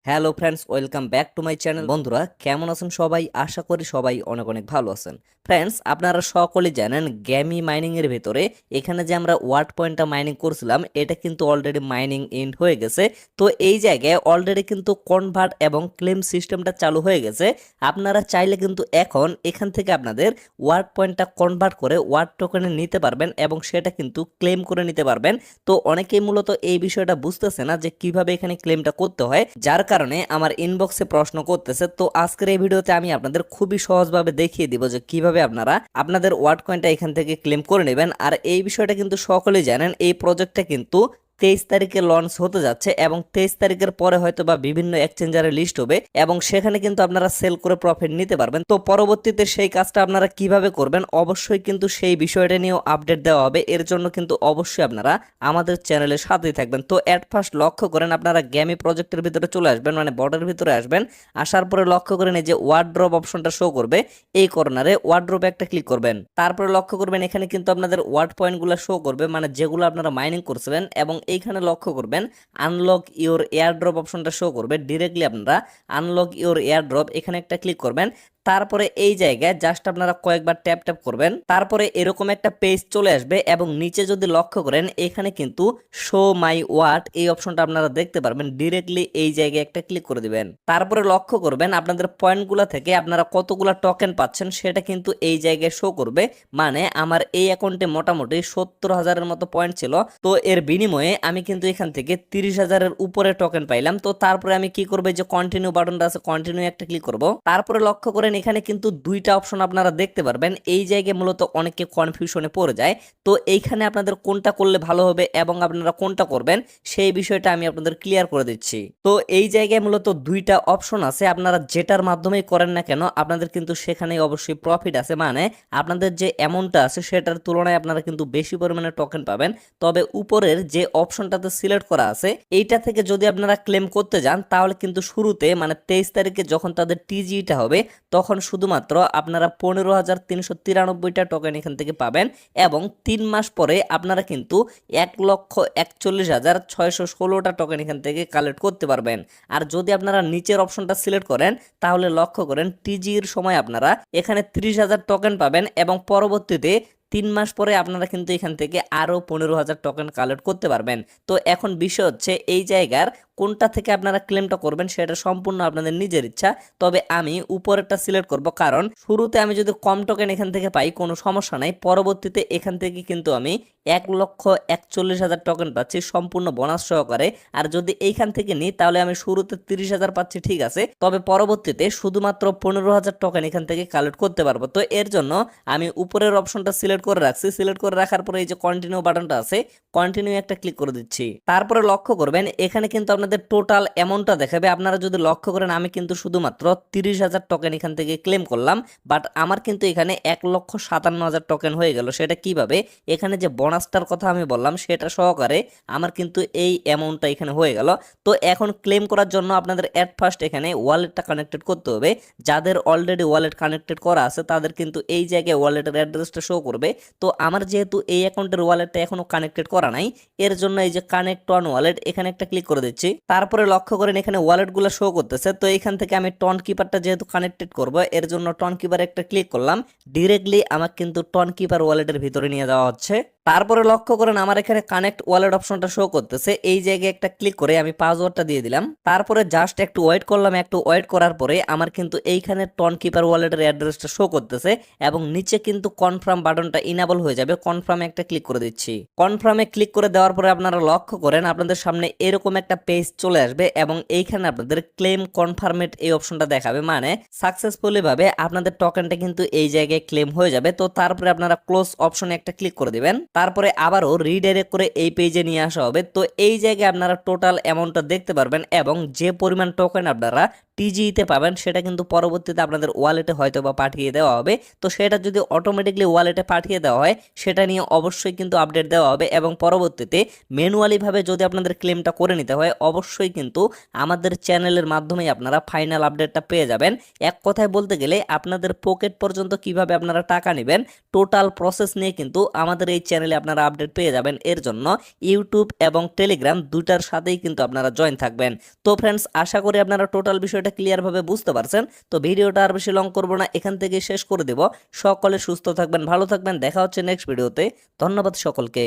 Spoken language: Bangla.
Hello friends, welcome back to my channel. বন্ধুরা কেমন আছেন সবাই? আশা করি সবাই অনেক অনেক ভালো আছেন। ফ্রেন্ডস, আপনারা সকলেই জানেন গ্যামি মাইনিং এর ভেতরে এখানে যে আমরা ওয়ার্ড পয়েন্টটা মাইনিং করছিলাম এটা কিন্তু অলরেডি মাইনিং এন্ড হয়ে গেছে। তো এই জায়গায় অলরেডি কিন্তু কনভার্ট এবং ক্লেম সিস্টেমটা চালু হয়ে গেছে। আপনারা চাইলে কিন্তু এখন এখান থেকে আপনাদের ওয়ার্ড পয়েন্টটা কনভার্ট করে ওয়ার্ড টোকেনে নিতে পারবেন এবং সেটা কিন্তু ক্লেম করে নিতে পারবেন। তো অনেকেই মূলত এই বিষয়টা বুঝতেছে না যে কিভাবে এখানে ক্লেমটা করতে হয়, যার কারণে আমার ইনবক্সে প্রশ্ন করতেছে। তো আজকের এই ভিডিওতে আমি আপনাদের খুবই সহজভাবে দেখিয়ে দিব যে কিভাবে আপনারা আপনাদের ওয়ার্ড কয়েনটা এখান থেকে ক্লেম করে নেবেন। আর এই বিষয়টা কিন্তু সকলেই জানেন, এই প্রজেক্টটা কিন্তু 23 তারিখে লঞ্চ হতে যাচ্ছে এবং 23 তারিখের পরে হয়তো বা বিভিন্ন এক্সচেঞ্জারে লিস্ট হবে এবং সেখানে কিন্তু আপনারা সেল করে প্রফিট নিতে পারবেন। তো পরবর্তীতে সেই কাজটা আপনারা কিভাবে করবেন অবশ্যই কিন্তু সেই বিষয়টা নিয়েও আপডেট দেওয়া হবে। এর জন্য কিন্তু অবশ্যই আপনারা আমাদের চ্যানেলের সাথেই থাকবেন। তো এট ফার্স্ট লক্ষ্য করেন আপনারা গ্যামি প্রজেক্টের ভিতরে চলে আসবেন, মানে বর্ডারের ভিতরে আসবেন। আসার পরে লক্ষ্য করেন এই যে ওয়ার্ড্রপ অপশনটা শো করবে, এই কর্নারে ওয়ার্ড্রপে একটা ক্লিক করবেন। তারপরে লক্ষ্য করবেন এখানে কিন্তু আপনাদের ওয়ার্ড পয়েন্টগুলো শো করবে, মানে যেগুলো আপনারা মাইনিং করছিলেন। এবং এইখানে লক্ষ্য করবেন আনলক ইওর এয়ারড্রপ অপশনটা শো করবে। ডিরেক্টলি আপনারা আনলক ইওর এয়ারড্রপ এখানে একটা ক্লিক করবেন। তারপরে এই জায়গায় জাস্ট আপনারা কয়েকবার ট্যাপ ট্যাপ করবেন, তারপরে এরকম একটা পেজ চলে আসবে এবং নিচে যদি লক্ষ্য করেন এখানে কিন্তু শো মাই ওয়াট এই অপশনটা আপনারা দেখতে পারবেন। ডিরেক্টলি এই জায়গায় একটা ক্লিক করে দিবেন। তারপরে লক্ষ্য করবেন আপনাদের পয়েন্টগুলো থেকে আপনারা কতগুলা টোকেন পাচ্ছেন সেটা কিন্তু এই জায়গায় শো করবে। মানে আমার এই অ্যাকাউন্টে মোটামুটি 70,000-এর মতো পয়েন্ট ছিল। তো এর বিনিময়ে আমি কিন্তু এখান থেকে 30,000-এর উপরে টোকেন পাইলাম। তো তারপরে আমি কি করবো, যে কন্টিনিউ বাটনটা আছে কন্টিনিউ একটা ক্লিক করব। তারপরে লক্ষ্য করেন এখানে কিন্তু দুইটা অপশন আপনারা দেখতে পারবেন। এই জায়গায় মূলত অনেকে কনফিউশনে পড়ে যায়। তো এইখানে আপনাদের কোনটা করলে ভালো হবে এবং আপনারা কোনটা করবেন সেই বিষয়টা আমি আপনাদের ক্লিয়ার করে দিচ্ছি। তো এই জায়গায় মূলত দুইটা অপশন আছে, আপনারা যেটার মাধ্যমেই করেন না কেন আপনাদের কিন্তু সেখানেই অবশ্যই প্রফিট আছে। মানে আপনাদের যে অ্যামাউন্টটা আছে সেটার তুলনায় আপনারা কিন্তু বেশি পরিমাণে টোকেন পাবেন। তবে উপরের যে অপশনটাতে সিলেক্ট করা আছে এইটা থেকে যদি আপনারা ক্লেম করতে যান তাহলে কিন্তু শুরুতে মানে 23 তারিখে যখন তাদের টিজিটা হবে তখন শুধুমাত্র আপনারা 15,393টা টোকেন এখান থেকে পাবেন এবং 3 মাস পরে আপনারা কিন্তু 1,41,616টা টোকেন এখান থেকে কালেক্ট করতে পারবেন। আর যদি আপনারা নিচের অপশনটা সিলেক্ট করেন তাহলে লক্ষ্য করেন টিজির সময় আপনারা এখানে 30,000 টোকেন পাবেন এবং পরবর্তীতে 3 মাস পরে আপনারা কিন্তু এখান থেকে আরো 15,000 টোকেন কালেক্ট করতে পারবেন। তো এখন বিষয় হচ্ছে এই জায়গার কোনটা থেকে আপনারা ক্লেমটা করবেন সেটা সম্পূর্ণ আপনাদের নিজের ইচ্ছা। তবে আমি উপরেরটা সিলেক্ট করব, কারণ শুরুতে আমি যদি কম টোকেন এখান থেকে পাই কোনো সমস্যা নাই, পরবর্তীতে এখান থেকে কিন্তু আমি 1,41,000 টোকেন পাচ্ছি সম্পূর্ণ বোনাস সহকারে। আর যদি এইখান থেকে নিই তাহলে আমি শুরুতে 30,000 পাচ্ছি, ঠিক আছে, তবে পরবর্তীতে শুধুমাত্র 15,000 টোকেন এখান থেকে কালেক্ট করতে পারবো। তো এর জন্য আমি উপরের অপশনটা সিলেক্ট করে রাখছি। সিলেক্ট করে রাখার পরে এই যে কন্টিনিউ বাটনটা আছে কন্টিনিউ একটা ক্লিক করে দিচ্ছি। তারপরে লক্ষ্য করবেন এখানে কিন্তু আপনাদের টোটাল অ্যামাউন্টটা দেখাবে। আপনারা যদি লক্ষ্য করেন আমি কিন্তু শুধুমাত্র 30,000 টোকেন এখান থেকে ক্লেম করলাম, বাট আমার কিন্তু এখানে 1,57,000 টোকেন হয়ে গেল। সেটা কিভাবে, এখানে যে বোনাসটার কথা আমি বললাম সেটা সহকারে আমার কিন্তু এই অ্যামাউন্টটা এখানে হয়ে গেল। তো এখন ক্লেম করার জন্য আপনাদের এট ফার্স্ট এখানে ওয়ালেটটা কানেক্টেড করতে হবে। যাদের অলরেডি ওয়ালেট কানেক্টেড করা আছে তাদের কিন্তু এই জায়গায় ওয়ালেটের অ্যাড্রেসটা শো করবে। তো আমার যেহেতু এই অ্যাকাউন্টের ওয়ালেটটা এখনো কানেক্টেড করা নাই, এর জন্য এই যে কানেক্ট অন ওয়ালেট এখানে একটা ক্লিক করে দিচ্ছি। তারপরে লক্ষ্য করেন এখানে ওয়ালেটগুলো শো করতেছে। তো এখান থেকে আমি টন কিপারটা যেহেতু কানেক্টেড করব এর জন্য টন কিপার একটা ক্লিক করলাম। ডিরেক্টলি আমাকে কিন্তু টন কিপার ওয়ালেটের ভিতরে নিয়ে যাওয়া হচ্ছে। তারপরে লক্ষ্য করেন আমার এখানে কানেক্ট ওয়ালেট অপশনটা শো করতেছে। এই জায়গায় একটা ক্লিক করে আমি পাসওয়ার্ডটা দিয়ে দিলাম। তারপরে জাস্ট একটু ওয়েট করলাম। একটু ওয়েট করার পরে আমার কিন্তু এইখানে টন কিপার ওয়ালেটের অ্যাড্রেসটা শো করতেছে এবং নিচে কিন্তু কনফার্ম বাটনটা ইনেবল হয়ে যাবে। কনফার্মে একটা ক্লিক করে দিচ্ছি। কনফার্মে ক্লিক করে দেওয়ার পরে আপনারা লক্ষ্য করেন আপনাদের সামনে এরকম একটা পেজ চলে আসবে এবং এইখানে আপনাদের ক্লেম কনফার্মেট এই অপশনটা দেখাবে। মানে সাকসেসফুলি ভাবে আপনাদের টোকেনটা কিন্তু এই জায়গায় ক্লেম হয়ে যাবে। তো তারপরে আপনারা ক্লোজ অপশনে একটা ক্লিক করে দিবেন। তারপরে আবারও রিডাইরেক্ট করে এই পেজে নিয়ে আসা হবে। তো এই জায়গায় আপনারা টোটাল অ্যামাউন্টটা দেখতে পারবেন এবং যে পরিমাণ টোকেন আপনারা টিজিইতে পাবেন সেটা কিন্তু পরবর্তীতে আপনাদের ওয়ালেটে হয়তো বা পাঠিয়ে দেওয়া হবে। তো সেটা যদি অটোমেটিকলি ওয়ালেটে পাঠিয়ে দেওয়া হয় সেটা নিয়ে অবশ্যই কিন্তু আপডেট দেওয়া হবে, এবং পরবর্তীতে ম্যানুয়ালিভাবে যদি আপনাদের ক্লেমটা করে নিতে হয় অবশ্যই কিন্তু আমাদের চ্যানেলের মাধ্যমেই আপনারা ফাইনাল আপডেটটা পেয়ে যাবেন। এক কথায় বলতে গেলে আপনাদের পকেট পর্যন্ত কিভাবে আপনারা টাকা নেবেন টোটাল প্রসেস নিয়ে কিন্তু আমাদের এই চ্যানেলে আপনারা আপডেট পেয়ে যাবেন। এর জন্য ইউটিউব এবং টেলিগ্রাম দুইটার সাথেই কিন্তু আপনারা জয়েন থাকবেন। তো ফ্রেন্ডস, আশা করি আপনারা টোটাল বিষয়টা ক্লিয়ারভাবে বুঝতে পারছেন। তো ভিডিওটা আর বেশি লং করবো না, এখান থেকে শেষ করে দেব। সকলে সুস্থ থাকবেন, ভালো থাকবেন, দেখা হচ্ছে নেক্সট ভিডিওতে। ধন্যবাদ সকলকে।